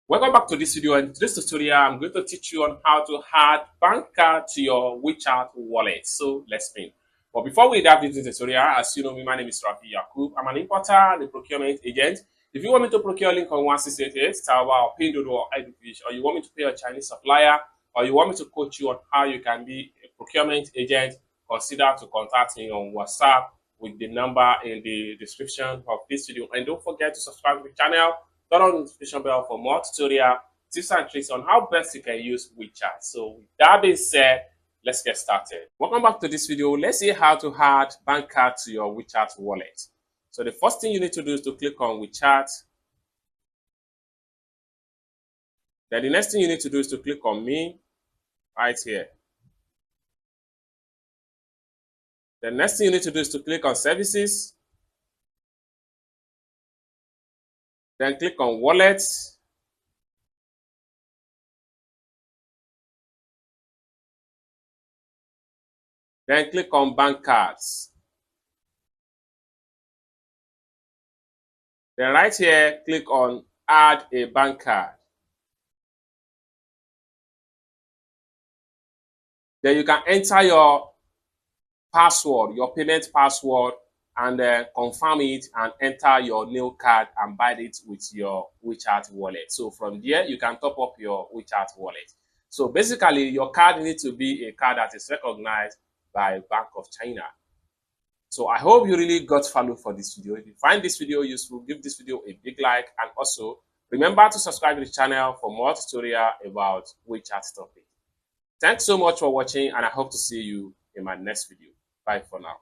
Welcome back to this video. In today's tutorial, I'm going to teach you on how to add bank card to your WeChat wallet. So let's begin. But before we dive into the tutorial, as you know me, my name is Rafi Yakub. I'm an importer and a procurement agent. If you want me to procure link on 1688, Tawa or Pinduoduo or Edufish, or you want me to pay a Chinese supplier, or you want me to coach you on how you can be a procurement agent, consider to contact me on WhatsApp with the number in the description of this video. And don't forget to subscribe to the channel. Turn on the notification bell for more tutorial tips and tricks on how best you can use WeChat. So with that being said, let's get started. Welcome back to this video. Let's see how to add bank card to your WeChat wallet. So the first thing you need to do is to click on WeChat. Then the next thing you need to do is to click on me right here. The next thing you need to do is to click on services. Then click on wallet. Then click on bank cards. Then right here, click on add a bank card. Then you can enter your password, your payment password, and confirm it and enter your new card and bind it with your WeChat wallet. So from there, you can top up your WeChat wallet. So basically, your card needs to be a card that is recognized by Bank of China. So I hope you really got value for this video. If you find this video useful, give this video a big like, and also remember to subscribe to the channel for more tutorial about WeChat topic. Thanks so much for watching, and I hope to see you in my next video. Bye for now.